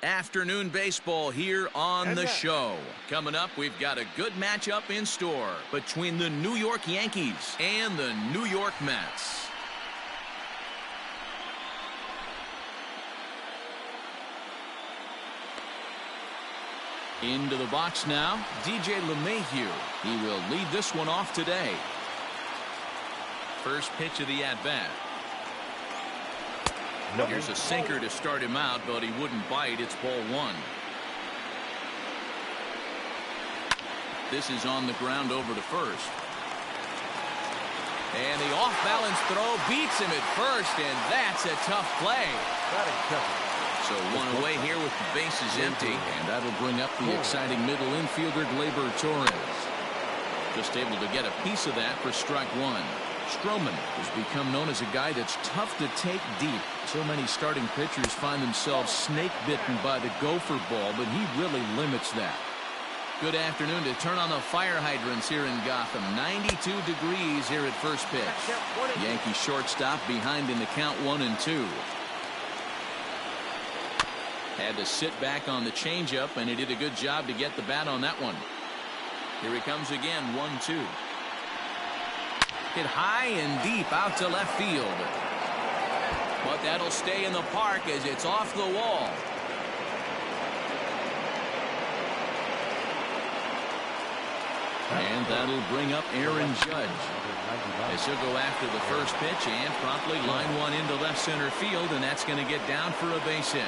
Afternoon baseball here on the show. Coming up, we've got a good matchup in store between the New York Yankees and the New York Mets. Into the box now, DJ LeMahieu. He will lead this one off today. First pitch of the at-bat. Here's a sinker to start him out, but he wouldn't bite. It's ball one. This is on the ground over to first. And the off-balance throw beats him at first, and that's a tough play. So one away here with the bases empty, and that'll bring up the exciting middle infielder Gleyber Torres. Just able to get a piece of that for strike one. Stroman has become known as a guy that's tough to take deep. So many starting pitchers find themselves snake bitten by the gopher ball, but he really limits that. Good afternoon. To turn on the fire hydrants here in Gotham. 92 degrees here at first pitch. Yankee shortstop behind in the count 1-2. Had to sit back on the changeup, and he did a good job to get the bat on that one. Here he comes again, 1-2. Hit high and deep out to left field. But that'll stay in the park as it's off the wall. And that'll bring up Aaron Judge. As he'll go after the first pitch and promptly line one into left center field, and that's going to get down for a base hit.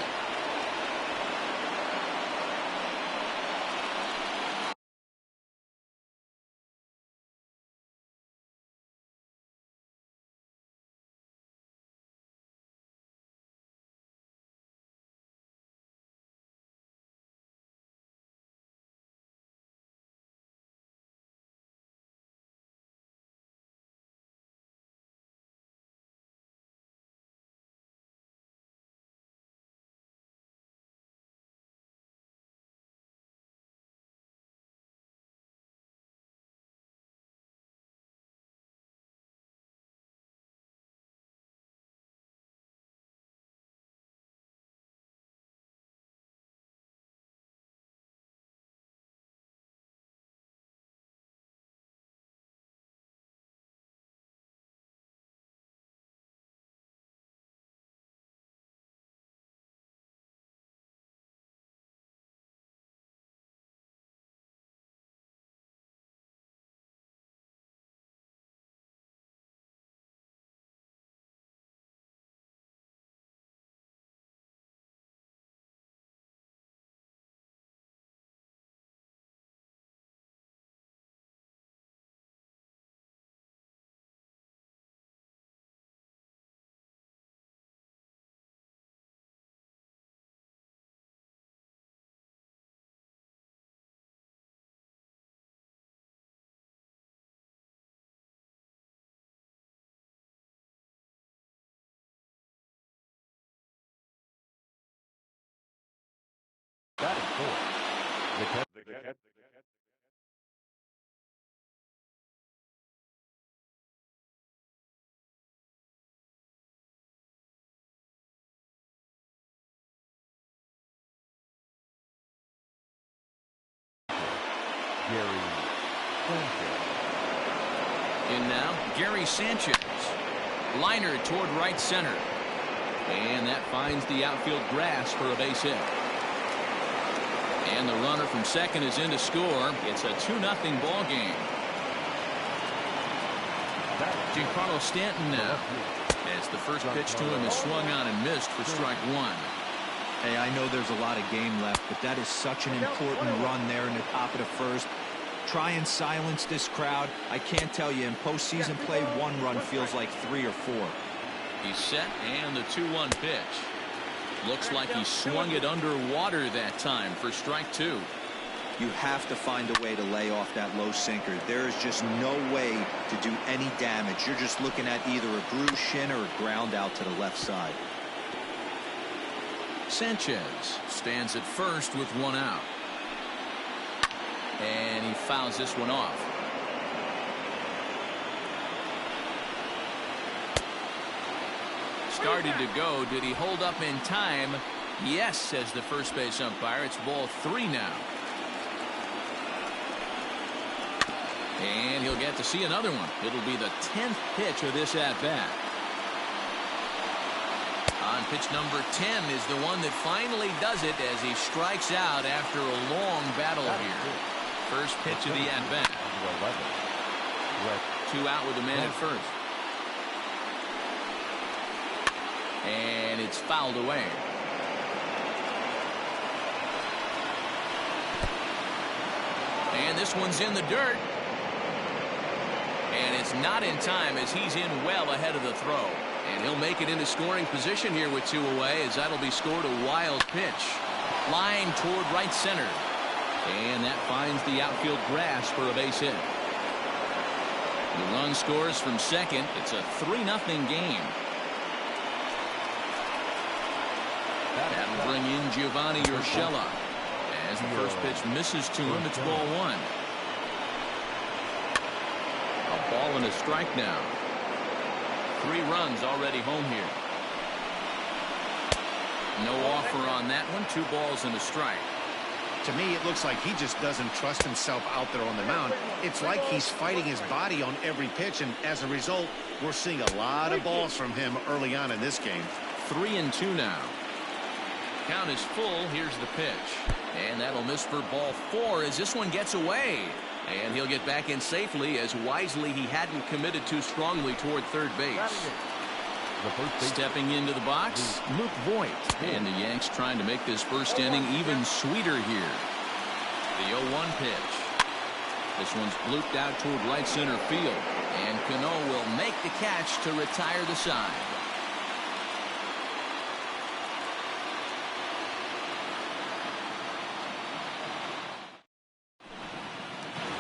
In now, Gary Sanchez. Liner toward right center. And that finds the outfield grass for a base hit. And the runner from second is in to score. It's a 2-0 ball game. Giancarlo Stanton now. As the first pitch to him is swung on and missed for strike one. Hey, I know there's a lot of game left, but that is such an important run there in the top of the first. Try and silence this crowd. I can't tell you, in postseason play, one run feels like 3 or 4. He's set, and the 2-1 pitch. Looks like he swung it underwater that time for strike two. You have to find a way to lay off that low sinker. There is just no way to do any damage. You're just looking at either a bruised shin or a ground out to the left side. Sanchez stands at first with one out. And he fouls this one off. Started to go. Did he hold up in time? Yes, says the first base umpire. It's ball 3 now. And he'll get to see another one. It'll be the 10th pitch of this at-bat. On pitch number 10 is the one that finally does it as he strikes out after a long battle here. First pitch of the at-bat. 2 out with a man at first. And it's fouled away. And this one's in the dirt. And it's not in time as he's in well ahead of the throw. And he'll make it into scoring position here with 2 away as that'll be scored a wild pitch. Line toward right center. And that finds the outfield grass for a base hit. The run scores from second. It's a 3-0 game. That'll bring in Giovanni Urshela. As the first pitch misses to him, it's ball 1. A ball and a strike now. 3 runs already home here. No offer on that one. 2 balls and a strike. To me, it looks like he just doesn't trust himself out there on the mound. It's like he's fighting his body on every pitch, and as a result, we're seeing a lot of balls from him early on in this game. 3-2 now. Count is full. Here's the pitch. And that'll miss for ball 4 as this one gets away. And he'll get back in safely as wisely he hadn't committed too strongly toward third base. Stepping into the box, Luke Voigt. And the Yanks trying to make this first inning even sweeter here. The 0-1 pitch. This one's blooped out toward right center field. And Cano will make the catch to retire the side.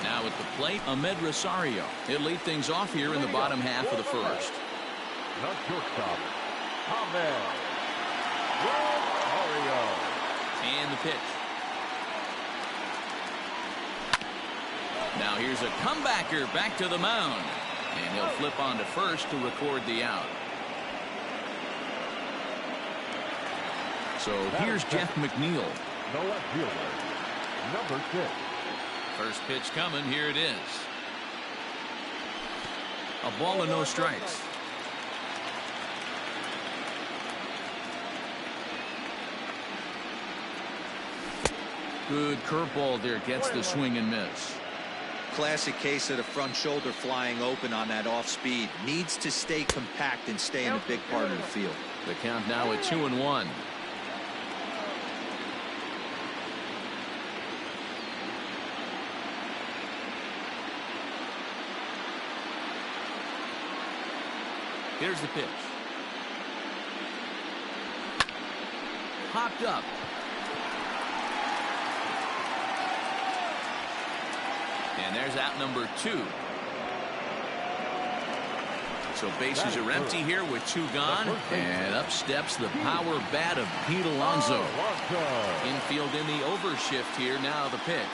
Now at the plate, Ahmed Rosario. He'll lead things off here in the bottom half of the first. Not shortstop, Ahmed Rosario. And the pitch. Now here's a comebacker back to the mound. And he'll flip on to first to record the out. So here's Jeff McNeil. No left fielder, number 6. First pitch coming. Here it is. A ball and no strikes. Good curveball there. Gets the swing and miss. Classic case of the front shoulder flying open on that off speed. Needs to stay compact and stay in a big part of the field. The count now at 2-1. Here's the pitch. Popped up. And there's out number 2. So bases are empty here with 2 gone. And up steps the power bat of Pete Alonso. Infield in the overshift here. Now the pitch.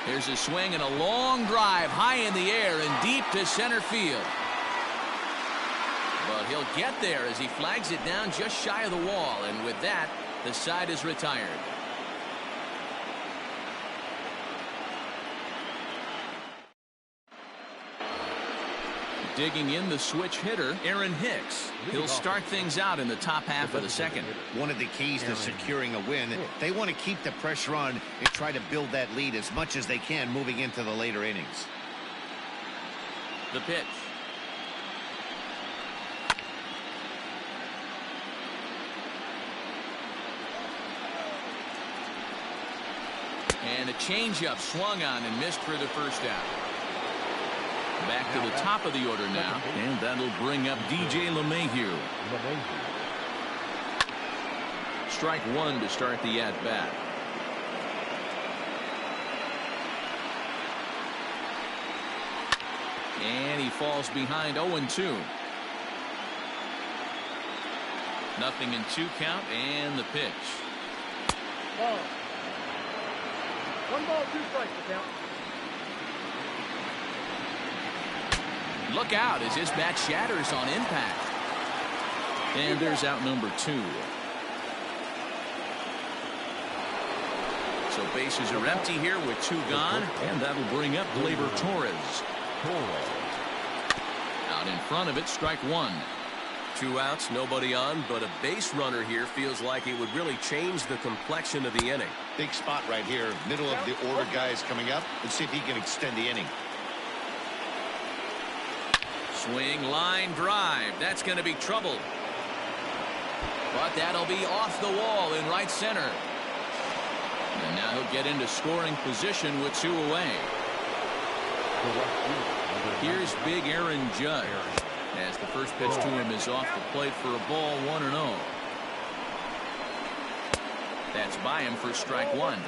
Here's a swing and a long drive high in the air and deep to center field. But he'll get there as he flags it down just shy of the wall. And with that, the side is retired. Digging in the switch hitter, Aaron Hicks. He'll start things out in the top half of the second. One of the keys to securing a win, they want to keep the pressure on and try to build that lead as much as they can moving into the later innings. The pitch. And a changeup swung on and missed for the first out. Back to the top of the order now, and that'll bring up DJ LeMahieu. Strike 1 to start the at-bat. And he falls behind 0-2. 0-2 count, and the pitch. Ball. 1 ball, 2 strikes to count. Look out as his bat shatters on impact. And there's out number 2. So bases are empty here with 2 gone, and that'll bring up Gleyber Torres. Out in front of it, strike 1. 2 outs, nobody on, but a base runner here feels like it would really change the complexion of the inning. Big spot right here. Middle of the order guys coming up. Let's see if he can extend the inning. Swing, line, drive. That's going to be trouble. But that'll be off the wall in right center. And now he'll get into scoring position with 2 away. Here's big Aaron Judge, as the first pitch to him is off the plate for a ball, 1-0. That's by him for strike 1.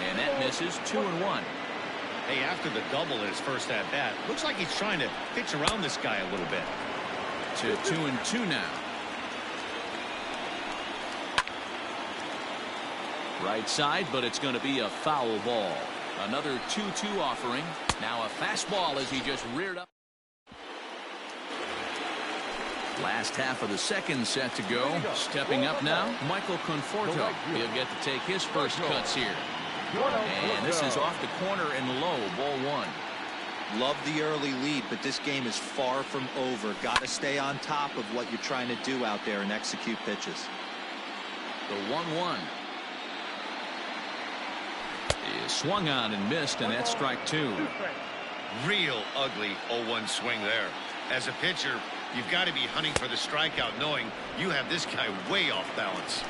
And that misses, 2-1. Hey, after the double in his first at bat, looks like he's trying to pitch around this guy a little bit. To 2-2 now. Right side, but it's going to be a foul ball. Another 2-2 offering. Now a fastball as he just reared up. Last half of the second set to go. Stepping up now, Michael Conforto. He'll get to take his first cuts here. And this is off the corner and low, ball 1. Love the early lead, but this game is far from over. Got to stay on top of what you're trying to do out there and execute pitches. The 1-1 is swung on and missed, and that's strike 2. Real ugly 0-1 swing there. As a pitcher, you've got to be hunting for the strikeout, knowing you have this guy way off balance.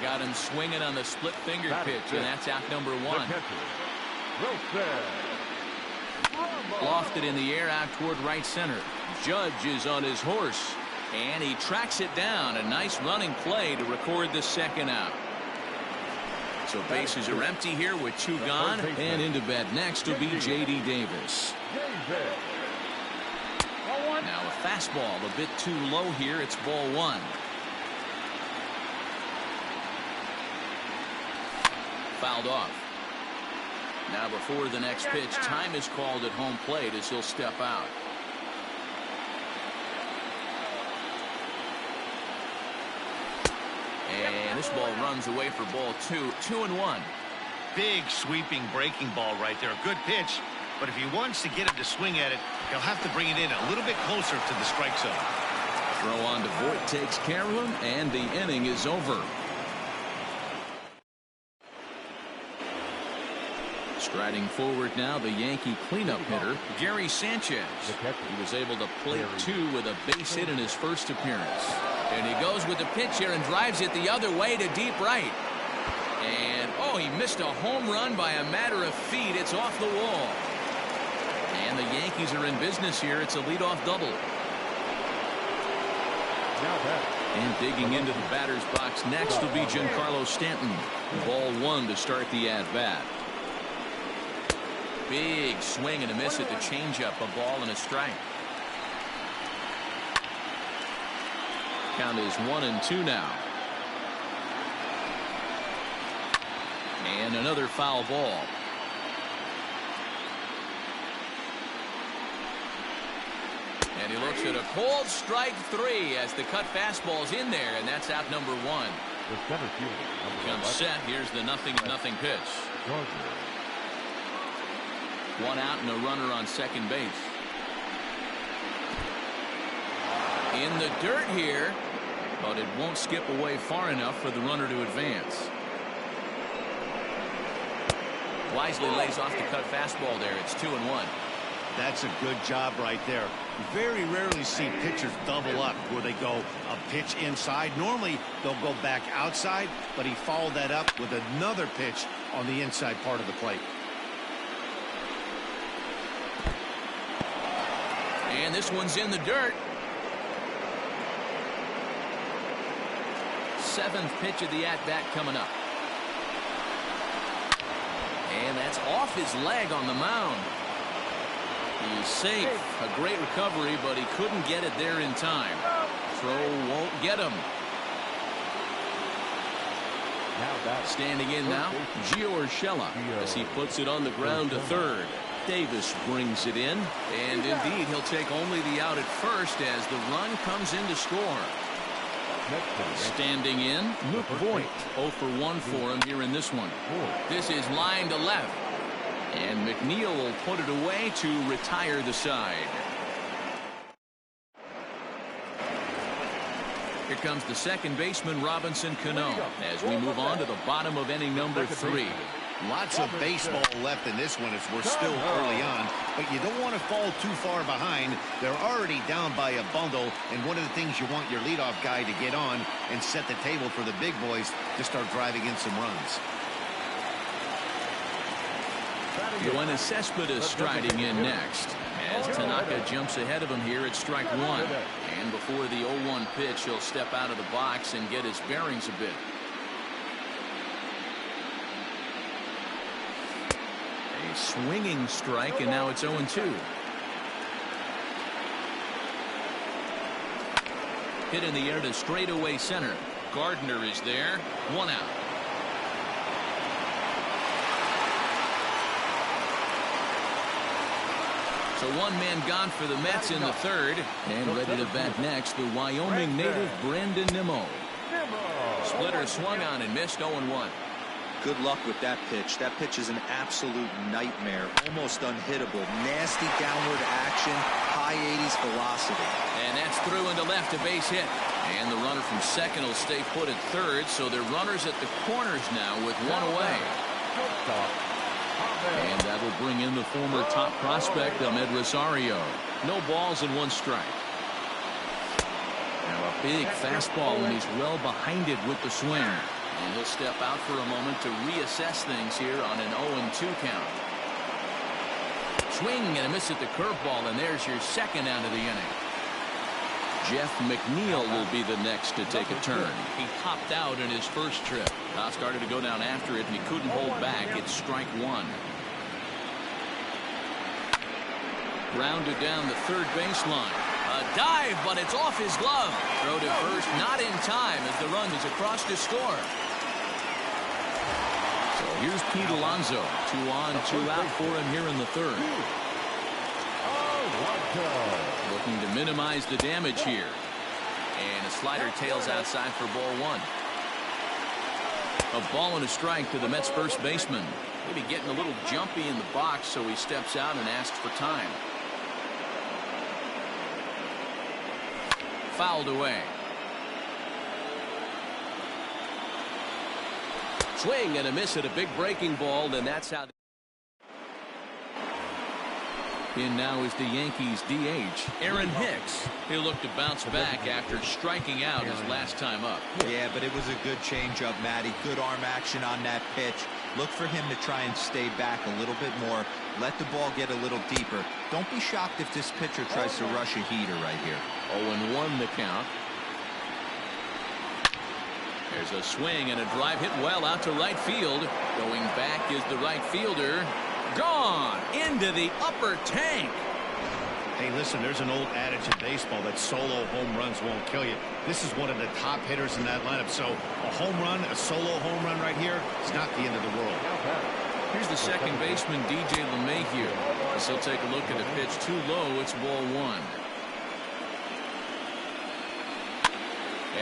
Got him swinging on the split finger pitch, and that's out number 1. Lofted in the air out toward right center. Judge is on his horse, and he tracks it down. A nice running play to record the second out. So bases are empty here with 2 gone, and into bat next will be J.D. Davis. Now a fastball a bit too low here. It's ball 1. Fouled off. Now before the next pitch, time is called at home plate as he'll step out. And this ball runs away for ball 2. 2-1. Big sweeping breaking ball right there. Good pitch. But if he wants to get him to swing at it, he'll have to bring it in a little bit closer to the strike zone. Throw on to Voit takes care of him, and the inning is over. Striding forward now, the Yankee cleanup hitter, Gary Sanchez. He was able to plate 2 with a base hit in his first appearance. And he goes with the pitch here and drives it the other way to deep right. And, oh, he missed a home run by a matter of feet. It's off the wall. And the Yankees are in business here. It's a leadoff double. And digging into the batter's box next will be Giancarlo Stanton. Ball 1 to start the at-bat. Big swing and a miss at the changeup, a ball and a strike. Count is 1-2 now. And another foul ball. And he looks at a cold strike 3 as the cut fastball's in there, and that's out number 1. Comes set. Here's the 0-0 pitch. 1 out and a runner on second base. In the dirt here, but it won't skip away far enough for the runner to advance. Wisely lays off the cut fastball there. It's 2-1. That's a good job right there. Very rarely see pitchers double up where they go a pitch inside. Normally they'll go back outside, but he followed that up with another pitch on the inside part of the plate. And this one's in the dirt. 7th pitch of the at-bat coming up. And that's off his leg on the mound. He's safe. A great recovery, but he couldn't get it there in time. Throw won't get him. Standing in now, Gio Urshela as he puts it on the ground to third. Davis brings it in, and indeed he'll take only the out at first as the run comes in to score. Standing in, Luke Voigt. 0 for 1 for him here in this one. This is line to left. And McNeil will put it away to retire the side. Here comes the second baseman, Robinson Cano, as we move on to the bottom of inning number 3. Lots of baseball left in this one as we're still early on, but you don't want to fall too far behind. They're already down by a bundle, and one of the things you want your leadoff guy to get on and set the table for the big boys to start driving in some runs. Yoenis Cespedes striding in next, as Tanaka jumps ahead of him here at strike 1. And before the 0-1 pitch, he'll step out of the box and get his bearings a bit. A swinging strike, and now it's 0-2. Hit in the air to straightaway center. Gardner is there. 1 out. So 1 man gone for the Mets in the 3rd. And ready to bat next, the Wyoming native Brandon Nimmo. Splitter swung on and missed. 0-1. Good luck with that pitch. That pitch is an absolute nightmare. Almost unhittable. Nasty downward action. High 80s velocity. And that's through into left, a base hit. And the runner from second will stay put at 3rd. So they're runners at the corners now with 1 away. And that will bring in the former top prospect, Ahmed Rosario. No balls and 1 strike. Now a big fastball, and he's well behind it with the swing. And he'll step out for a moment to reassess things here on an 0-2 count. Swing and a miss at the curveball, and there's your second out of the inning. Jeff McNeil will be the next to take a turn. He popped out in his first trip. Started to go down after it, and he couldn't hold back. It's strike 1. Grounded down the 3rd baseline. A dive, but it's off his glove. Throw to first, not in time as the run is across to score. So here's Pete Alonso. 2 on, 2 out for him here in the 3rd. Looking to minimize the damage here. And a slider tails outside for ball 1. A ball and a strike to the Mets first baseman. Maybe getting a little jumpy in the box, so he steps out and asks for time. Fouled away. Swing and a miss at a big breaking ball, and that's how. In now is the Yankees DH, Aaron Hicks. He'll look to bounce back after striking out his last time up. Yeah, but it was a good changeup, Matty. Good arm action on that pitch. Look for him to try and stay back a little bit more. Let the ball get a little deeper. Don't be shocked if this pitcher tries to rush a heater right here. 0-1 the count. There's a swing and a drive hit well out to right field. Going back is the right fielder. Gone into the upper tank. Hey, listen, there's an old adage in baseball that solo home runs won't kill you. This is one of the top hitters in that lineup. So a home run, a solo home run right here, it's not the end of the world. Here's the second baseman, DJ LeMahieu. As he'll take a look at a pitch too low. It's ball 1.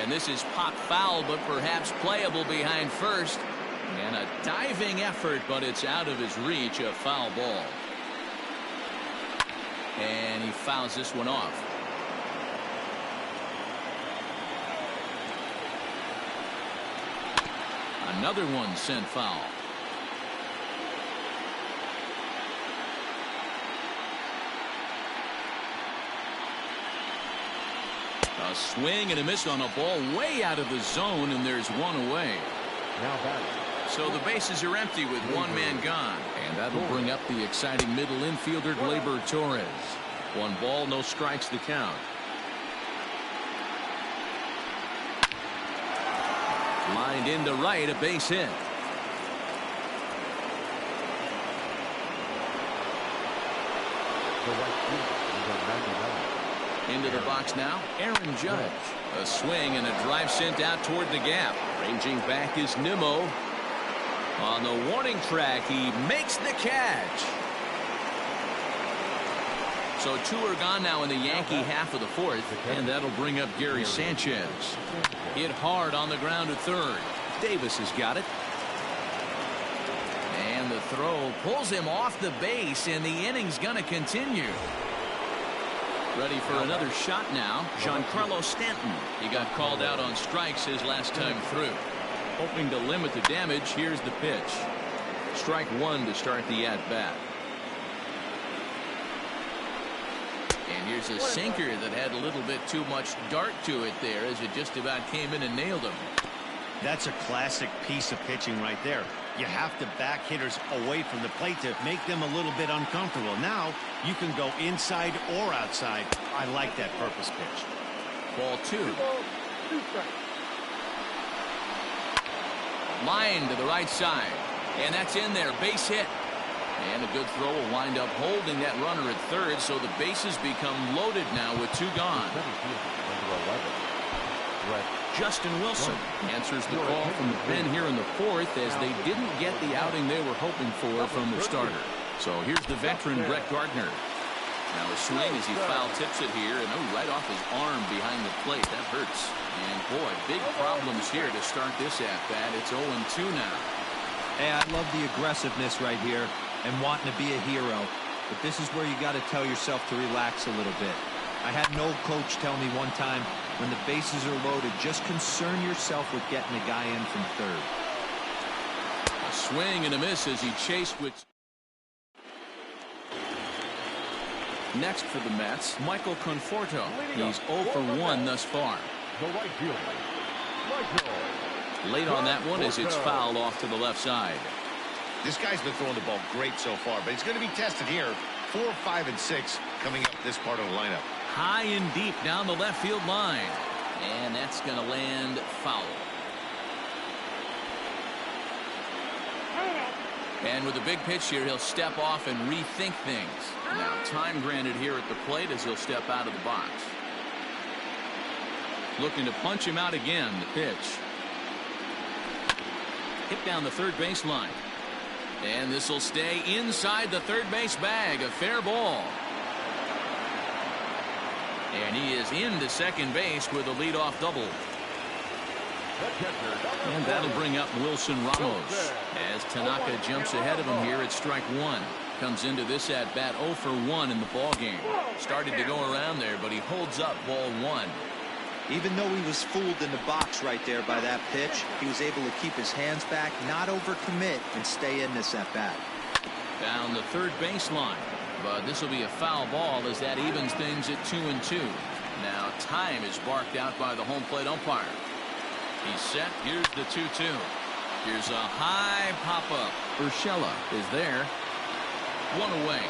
And this is popped foul, but perhaps playable behind first. And a diving effort, but it's out of his reach. A foul ball. And he fouls this one off. Another one sent foul. A swing and a miss on a ball way out of the zone, and there's 1 away. So the bases are empty with 1 man gone. And that'll bring up the exciting middle infielder, Gleyber Torres. 1 ball, no strikes the count. Lined into right, a base hit. Into the box now, Aaron Judge. A swing and a drive sent out toward the gap. Ranging back is Nimmo. On the warning track, he makes the catch. So 2 are gone now in the Yankee half of the 4th, and that'll bring up Gary Sanchez. Hit hard on the ground at third. Davis has got it. And the throw pulls him off the base, and the inning's going to continue. Ready for another shot now, Giancarlo Stanton. He got called out on strikes his last time through. Hoping to limit the damage, here's the pitch. Strike 1 to start the at-bat. And here's a sinker that had a little bit too much dart to it there as it just about came in and nailed him. That's a classic piece of pitching right there. You have to back hitters away from the plate to make them a little bit uncomfortable. Now you can go inside or outside. I like that purpose pitch. Ball 2. Line to the right side. And that's in there. Base hit. And a good throw will wind up holding that runner at third, so the bases become loaded now with 2 gone. Justin Wilson answers the call from the pen here in the 4th as they didn't get the outing they were hoping for from their starter. So here's the veteran Brett Gardner. Now a swing as he foul tips it here, and right off his arm behind the plate. That hurts. And boy, big problems here to start this at-bat. It's 0-2 now. Hey, I love the aggressiveness right here and wanting to be a hero. But this is where you got to tell yourself to relax a little bit. I had an old coach tell me one time, when the bases are loaded, just concern yourself with getting the guy in from third. A swing and a miss as he chased with. Next for the Mets, Michael Conforto. He's 0 for 1 thus far. The right fielder, Late on that one as it's fouled off to the left side. This guy's been throwing the ball great so far, but he's going to be tested here. 4, 5, and 6 coming up this part of the lineup. High and deep down the left field line. And that's going to land foul. And with a big pitch here, he'll step off and rethink things. Now time granted here at the plate as he'll step out of the box. Looking to punch him out again. The pitch. Hit down the third base line. And this will stay inside the third base bag. A fair ball. And he is into second base with a leadoff double. And that'll bring up Wilson Ramos as Tanaka jumps ahead of him here at strike 1. Comes into this at bat 0 for 1 in the ball game. Started to go around there, but he holds up ball 1. Even though he was fooled in the box right there by that pitch, he was able to keep his hands back, not overcommit, and stay in this at bat. Down the third baseline. But this will be a foul ball as that evens things at 2-2. Now time is barked out by the home plate umpire. He's set. Here's the 2-2. Here's a high pop-up. Urshela is there. 1 away.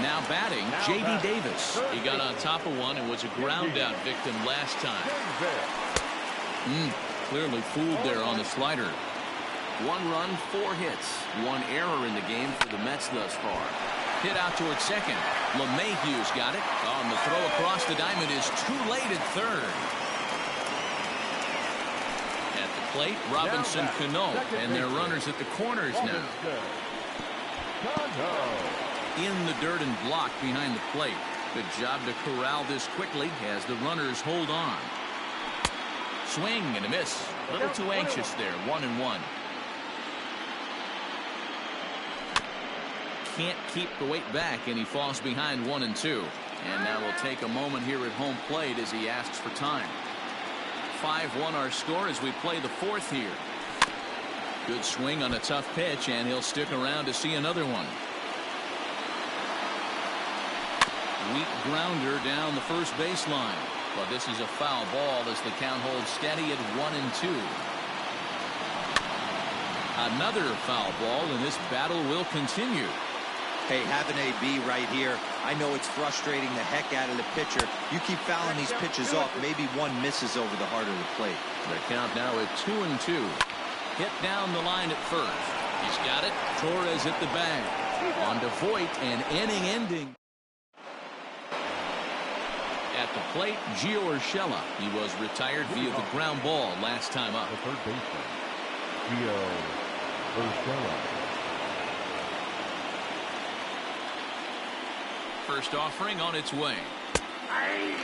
Now batting, J.D. Davis. He got on top of one and was a ground-out victim last time. Clearly fooled there on the slider. 1 run, 4 hits. 1 error in the game for the Mets thus far. Hit out towards second. LeMahieu's got it. On the throw across the diamond is too late at third. At the plate, Robinson Cano, and their runners at the corners now. In the dirt and blocked behind the plate. Good job to corral this quickly as the runners hold on. Swing and a miss. A little too anxious there. 1-1. Can't keep the weight back, and he falls behind 1-2. And now we'll take a moment here at home plate as he asks for time. 5-1 our score as we play the 4th here. Good swing on a tough pitch, and he'll stick around to see another one. Weak grounder down the first baseline. But this is a foul ball as the count holds steady at 1-2. Another foul ball, and this battle will continue. Hey, have an AB right here. I know it's frustrating the heck out of the pitcher. You keep fouling these pitches off, maybe one misses over the heart of the plate. The count now at 2-2. Hit down the line at first. He's got it. Torres hit the bag. On to Voit, and inning ending. At the plate, Gio Urshela. He was retired via the ground ball last time up. The third baseman, Gio Urshela. first offering on its way.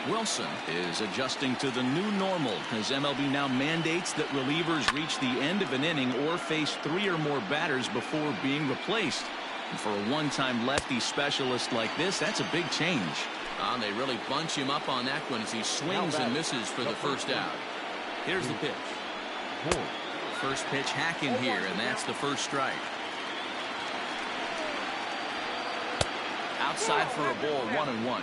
Wilson is adjusting to the new normal as MLB now mandates that relievers reach the end of an inning or face 3 or more batters before being replaced. And for a one-time lefty specialist like this, that's a big change. They really bunch him up on that one as he swings and misses for the first out. Here's the pitch. First pitch hacking here, and that's the first strike. Outside for a ball, 1-1.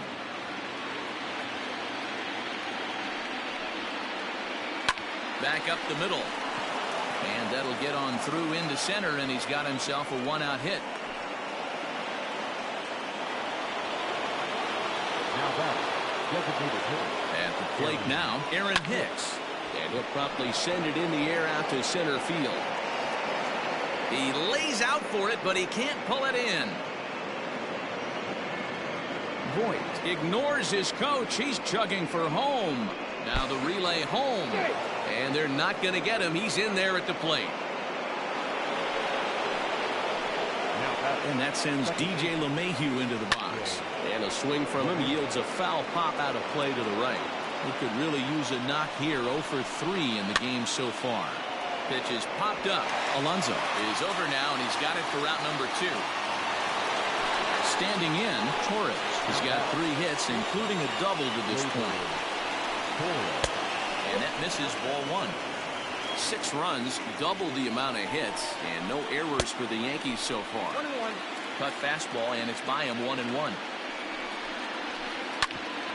Back up the middle. And that'll get on through into center, and he's got himself a 1-out hit. At the plate now, Aaron Hicks. And he'll promptly send it in the air out to center field. He lays out for it, but he can't pull it in. Voigt ignores his coach. He's chugging for home. Now the relay home. And they're not going to get him. He's in there at the plate. And that sends DJ LeMahieu into the box. And a swing from him yields a foul pop out of play to the right. He could really use a knock here. 0 for 3 in the game so far. Pitch is popped up. Alonso is over now, and he's got it for route number 2. Standing in, Torres has got 3 hits, including a double to this point. And that misses ball 1. 6 runs, double the amount of hits, and no errors for the Yankees so far. Cut fastball, and it's by him 1-1.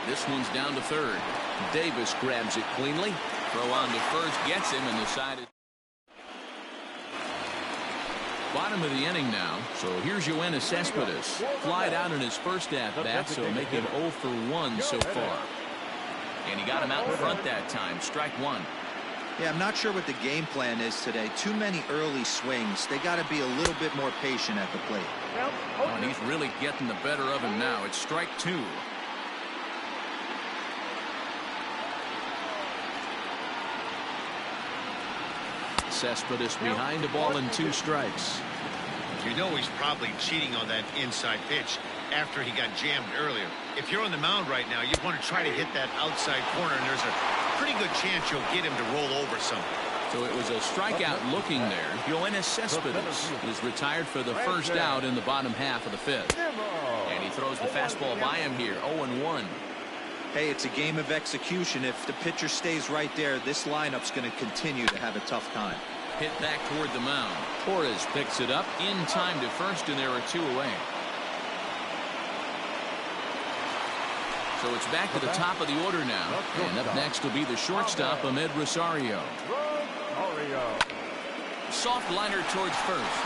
This one's down to third. Davis grabs it cleanly. Throw on to first, gets him, and the side is bottom of the inning now. So here's Yoenis Cespedes. Flied out in his first at-bat, so making 0 for 1 so far. And he got him out in front that time. Strike 1. Yeah, I'm not sure what the game plan is today. Too many early swings. They got to be a little bit more patient at the plate. Oh, and he's really getting the better of him now. It's strike 2. Cespedes behind the ball and 2 strikes. You know he's probably cheating on that inside pitch after he got jammed earlier. If you're on the mound right now, you want to try to hit that outside corner, and there's a pretty good chance you'll get him to roll over something. So it was a strikeout looking there. Yoenis Cespedes is retired for the first out in the bottom half of the 5th. And he throws the fastball by him here, 0-1. Hey, it's a game of execution. If the pitcher stays right there, this lineup's going to continue to have a tough time. Hit back toward the mound. Torres picks it up in time to first, and there are 2 away. So it's back to the top of the order now. And up next will be the shortstop, Ahmed Rosario. Soft liner towards first.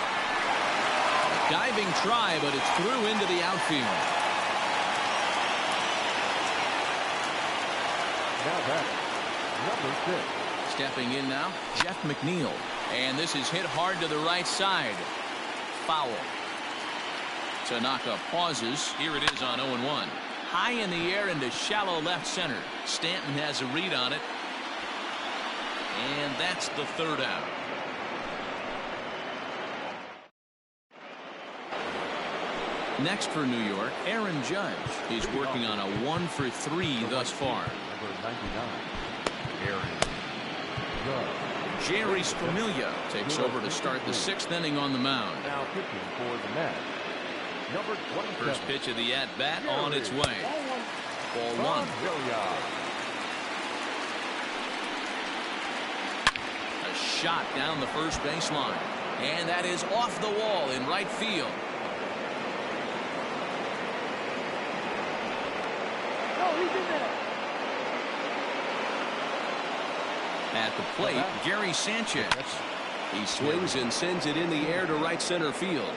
Diving try, but it's through into the outfield. Number 6. Stepping in now, Jeff McNeil. And this is hit hard to the right side. Foul. Tanaka pauses. Here it is on 0-1. High in the air into shallow left center. Stanton has a read on it. And that's the 3rd out. Next for New York, Aaron Judge. He's working on a 1 for 3 thus far. Number 99. Aaron Judge. Jerry Sfamiglia takes over to start the 6th inning on the mound. Now pitching for the Mets. Number 27. First pitch of the at-bat on its way. Ball 1. A shot down the first baseline. And that is off the wall in right field. At the plate, Gary Sanchez. He swings and sends it in the air to right center field.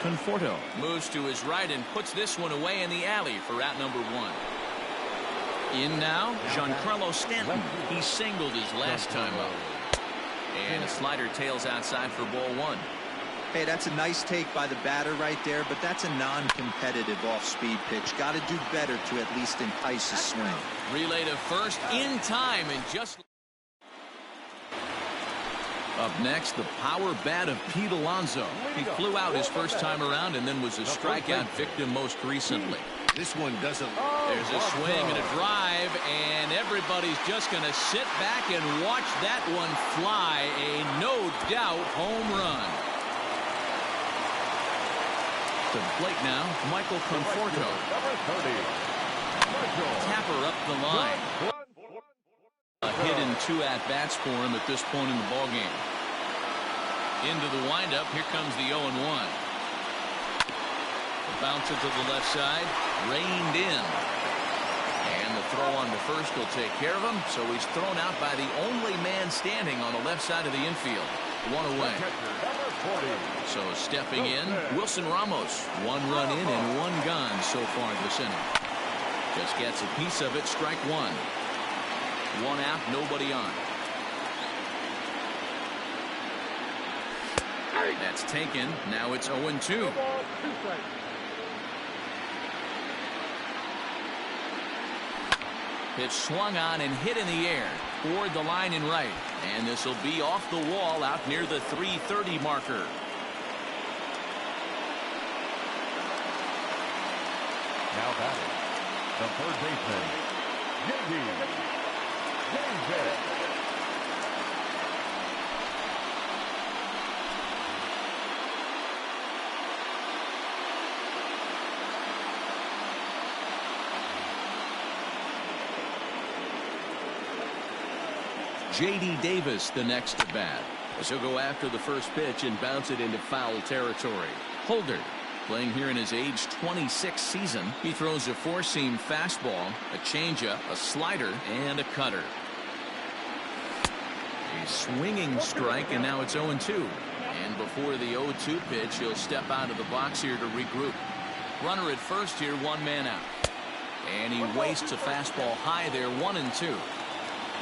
Conforto moves to his right and puts this one away in the alley for out number 1. In now, Giancarlo Stanton. He singled his last time up. And a slider tails outside for ball 1. Hey, that's a nice take by the batter right there, but that's a non-competitive off-speed pitch. Got to do better to at least entice a swing. Relay to first in time, and just Up next, the power bat of Pete Alonso. He flew out his first time around and then was a strikeout victim most recently. This one doesn't. There's a swing and a drive, and everybody's just going to sit back and watch that one fly. A no-doubt home run. To the plate now, Michael Conforto. Tapper up the line. A hit in 2 at-bats for him at this point in the ballgame. Into the windup, here comes the 0-1. Bounce it to the left side, reined in. And the throw on to first will take care of him, so he's thrown out by the only man standing on the left side of the infield. 1 away. So stepping in, Wilson Ramos. 1 run in and 1 gone so far this inning. Just gets a piece of it, strike 1. 1 out, nobody on. That's taken. Now it's 0-2. Pitch swung on and hit in the air toward the line and right. And this will be off the wall out near the 330 marker. Now batting, the third baseman, Davis. J.D. Davis, the next at bat, as he'll go after the first pitch and bounce it into foul territory. Holder, playing here in his age 26 season, he throws a 4-seam fastball, a changeup, a slider, and a cutter. A swinging strike, and now it's 0-2. And before the 0-2 pitch, he'll step out of the box here to regroup. Runner at first here, 1 man out. And he wastes a fastball high there, 1-2.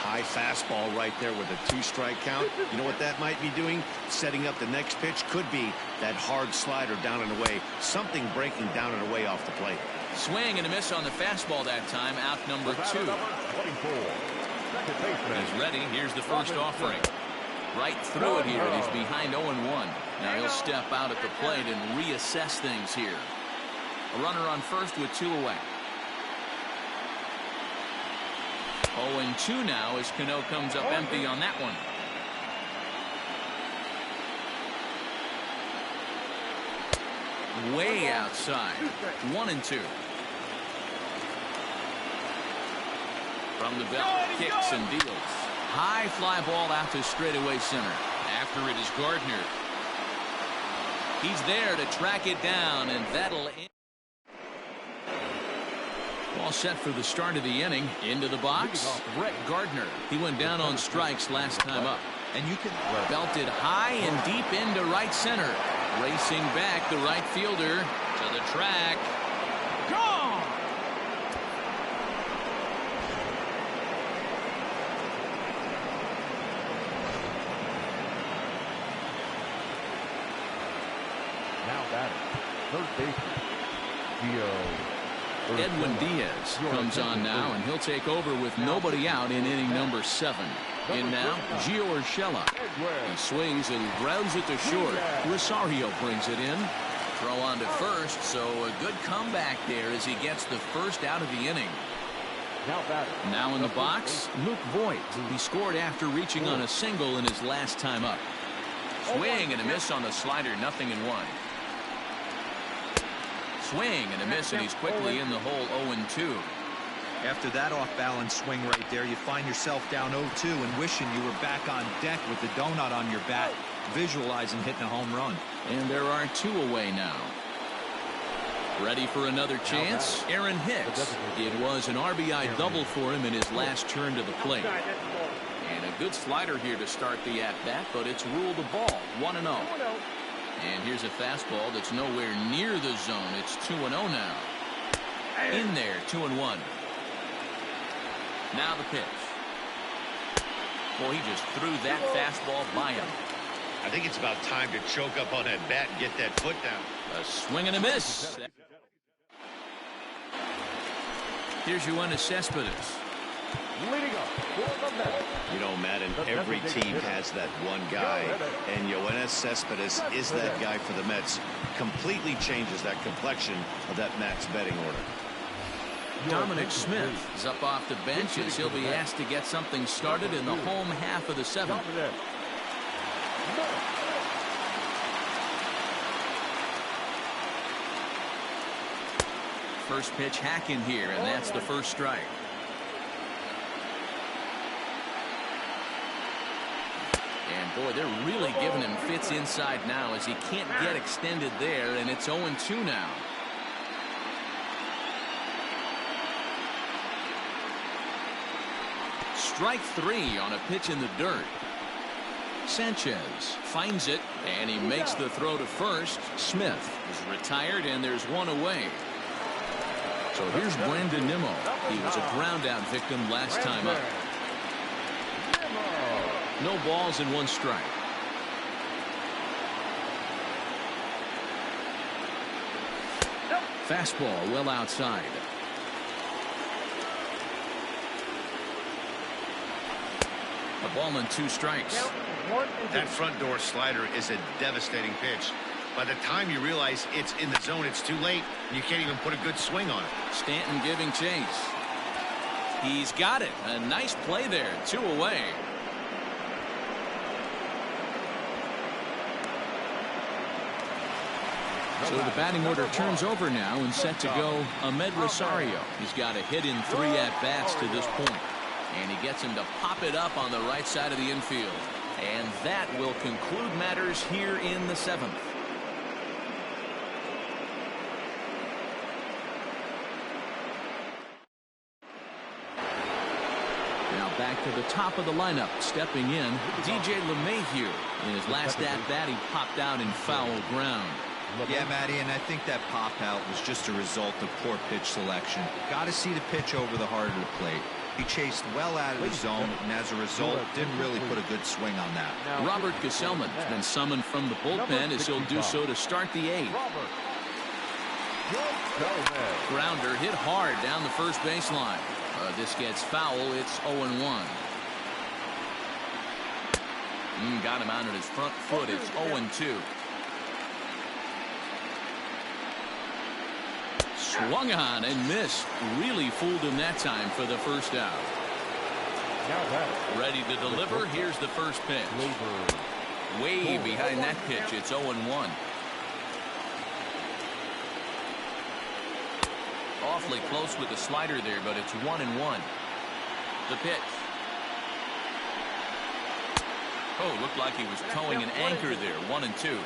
High fastball right there with a 2-strike count. You know what that might be doing? Setting up the next pitch. Could be that hard slider down and away. Something breaking down and away off the plate. Swing and a miss on the fastball that time. Out number 2. He's ready. Here's the first offering. Right through it here, and he's behind 0-1. Now he'll step out at the plate and reassess things here. A runner on first with 2 away. 0-2 now as Cano comes up empty on that one. Way outside. 1-2. From the belt, kicks and deals. High fly ball out to straightaway center. After it is Gardner. He's there to track it down, and that'll end. All set for the start of the inning. Into the box, Brett Gardner. He went down on strikes last time up. And you can belt it high and deep into right center. Racing back, the right fielder to the track. Gone! Now batting, third baseman, Edwin Diaz comes on now, and he'll take over with nobody out in inning number 7. In now, Gio Urshela. He swings and grounds it to short. Rosario brings it in. Throw on to first, so a good comeback there as he gets the first out of the inning. Now in the box, Luke Voigt. He scored after reaching on a single in his last time up. Swing and a miss on the slider, 0-1. Swing and a miss, and he's quickly in the hole. 0-2. After that off-balance swing right there, you find yourself down 0-2 and wishing you were back on deck with the donut on your bat, visualizing hitting a home run. And there are 2 away now. Ready for another chance? Aaron Hicks. It was an RBI double for him in his last turn to the plate. And a good slider here to start the at-bat, but it's ruled a ball. 1-0. And here's a fastball that's nowhere near the zone. It's 2-0 now. In there, 2-1. Now the pitch. Boy, he just threw that fastball by him. I think it's about time to choke up on that bat and get that foot down. A swing and a miss. Here's Yoenis Cespedes. Leading up for the Mets. You know, Madden, every team has that one guy, and Yoenis Cespedes is that guy for the Mets. Completely changes that complexion of that Mets betting order. Dominic Smith is up off the bench as he'll be asked to get something started in the home half of the seventh. First pitch hack in here, and that's the first strike. And boy, they're really giving him fits inside now as he can't get extended there, and it's 0-2 now. Strike three on a pitch in the dirt. Sanchez finds it, and he makes the throw to first. Smith is retired, and there's one away. So here's Brandon Nimmo. He was a ground out victim last time up. No balls and one strike. Fastball well outside. A ball and two strikes. That front door slider is a devastating pitch. By the time you realize it's in the zone, it's too late, and you can't even put a good swing on it. Stanton giving chase. He's got it. A nice play there. Two away. So the batting order turns over now and set to go Ahmed Rosario. He's got a hit in 3 at-bats to this point. And he gets him to pop it up on the right side of the infield. And that will conclude matters here in the 7th. Now back to the top of the lineup. Stepping in, DJ LeMahieu. In his last at-bat, he popped out in foul ground. Yeah, Matty, and I think that pop out was just a result of poor pitch selection. Got to see the pitch over the heart of the plate. He chased well out of the zone, and as a result, didn't really put a good swing on that. Robert Gesellman has been summoned from the bullpen as he'll do so to start the 8th. Grounder hit hard down the first baseline. This gets foul. It's 0-1. Got him out at his front foot. It's 0-2. Swung on and missed. Really fooled him that time for the first out. Ready to deliver. Here's the first pitch. Way behind that pitch. It's 0-1. Awfully close with the slider there, but it's 1-1. The pitch. Oh, looked like he was towing an anchor there. 1-2.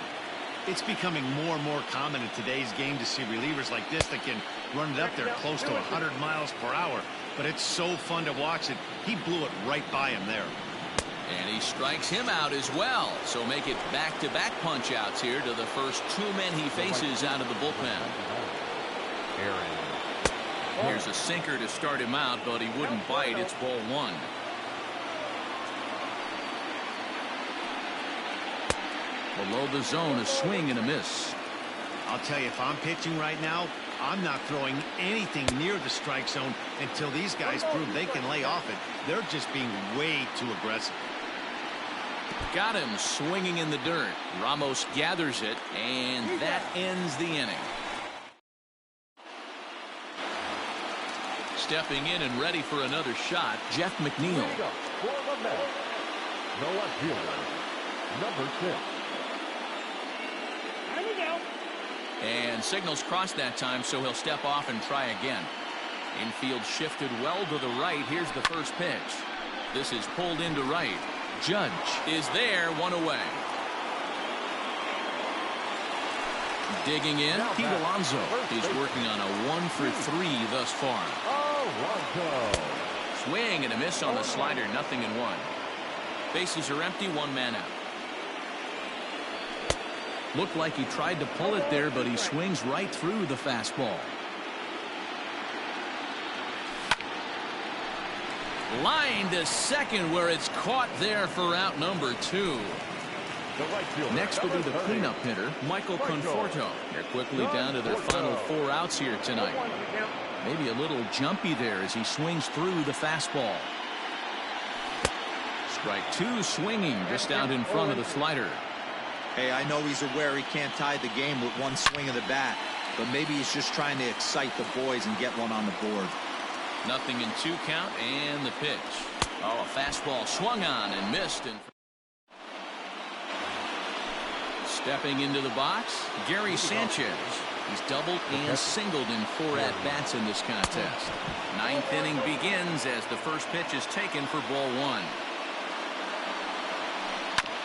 It's becoming more and more common in today's game to see relievers like this that can run it up there close to 100 miles per hour. But it's so fun to watch it. He blew it right by him there. And he strikes him out as well. So make it back-to-back punch-outs here to the first 2 men he faces out of the bullpen. Here's a sinker to start him out, but he wouldn't bite. It's ball 1. Below the zone, a swing and a miss. I'll tell you, if I'm pitching right now, I'm not throwing anything near the strike zone until these guys prove they can lay off it. They're just being way too aggressive. Got him swinging in the dirt. Ramos gathers it, and that ends the inning. Stepping in and ready for another shot, Jeff McNeil. No left fielder, number 6. And signals crossed that time, so he'll step off and try again. Infield shifted well to the right. Here's the first pitch. This is pulled into right. Judge is there, 1 away. Digging in, Pete Alonso. He's working on a 1-for-3 thus far. Swing and a miss on the slider, 0-1. Bases are empty, 1 man out. Looked like he tried to pull it there, but he swings right through the fastball. Line to second, where it's caught there for out number 2. Next will be the cleanup hitter, Michael Conforto. They're quickly down to their final 4 outs here tonight. Maybe a little jumpy there as he swings through the fastball. Strike two, swinging just out in front of the slider. Hey, I know he's aware he can't tie the game with one swing of the bat, but maybe he's just trying to excite the boys and get one on the board. 0-2 count, and the pitch. Oh, a fastball swung on and missed. And stepping into the box, Gary Sanchez. He's doubled and singled in 4 at-bats in this contest. 9th inning begins as the first pitch is taken for ball 1.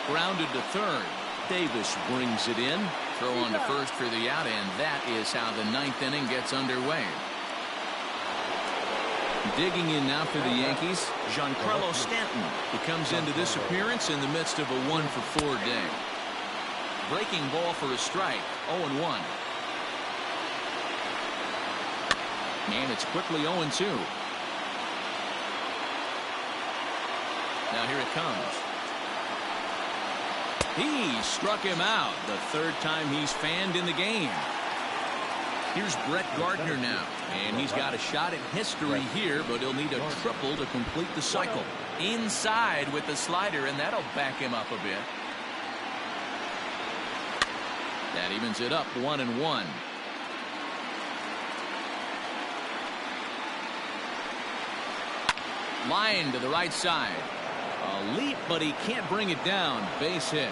Grounded to third. Davis brings it in. Throw on to first for the out, and that is how the 9th inning gets underway. Digging in now for the Yankees, Giancarlo Stanton. He comes into this appearance in the midst of a 1-for-4 day. Breaking ball for a strike, 0-1. And it's quickly 0-2. Now here it comes. He struck him out. The 3rd time he's fanned in the game. Here's Brett Gardner now. And he's got a shot at history here, but he'll need a triple to complete the cycle. Inside with the slider, and that'll back him up a bit. That evens it up 1-1. Line to the right side. A leap, but he can't bring it down. Base hit.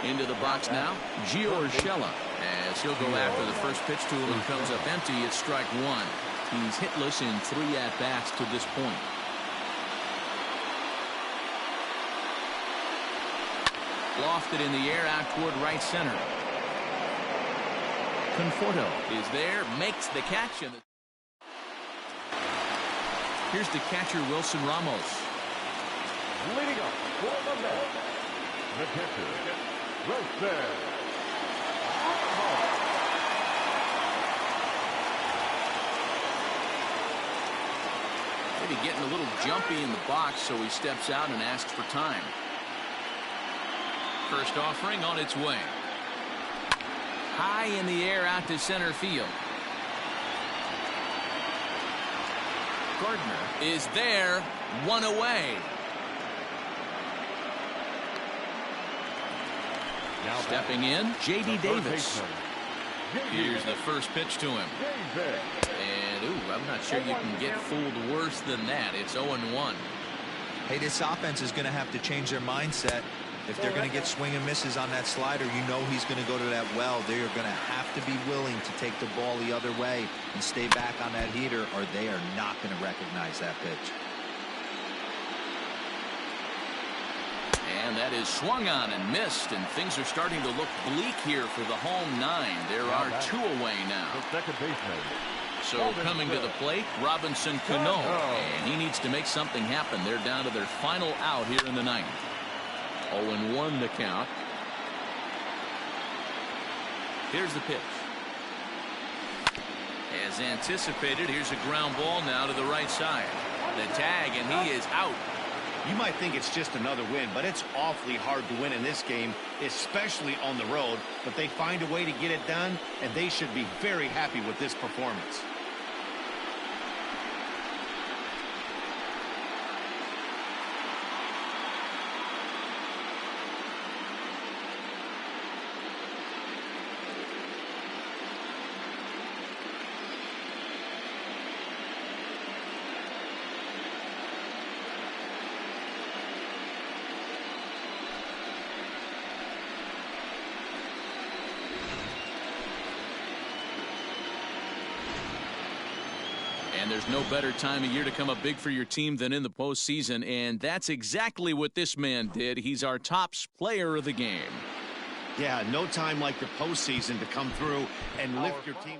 Into the box now, Gio Urshela, as he'll go after the first pitch to him and comes up empty at strike 1. He's hitless in 3 at-bats to this point. Lofted in the air out toward right center. Conforto is there, makes the catch. And here's the catcher, Wilson Ramos. Leading up for the bat, the pitcher, Wilson. Maybe getting a little jumpy in the box, so he steps out and asks for time. First offering on its way. High in the air out to center field. Gardner is there, 1 away. Now stepping in, J.D. Davis. Here's the first pitch to him. And, ooh, I'm not sure you can get fooled worse than that. It's 0-1. Hey, this offense is going to have to change their mindset. If they're going to get swing and misses on that slider, you know he's going to go to that well. They are going to have to be willing to take the ball the other way and stay back on that heater, or they are not going to recognize that pitch. And that is swung on and missed, and things are starting to look bleak here for the home 9. There are 2 away now. the second baseman. So coming to the plate, Robinson Cano, and he needs to make something happen. They're down to their final out here in the 9th. 0-1 the count. Here's the pitch. As anticipated, here's a ground ball now to the right side. The tag, and he is out. You might think it's just another win, but it's awfully hard to win in this game, especially on the road. But they find a way to get it done, and they should be very happy with this performance. And there's no better time of year to come up big for your team than in the postseason, and that's exactly what this man did. He's our top player of the game. Yeah, no time like the postseason to come through and lift your team.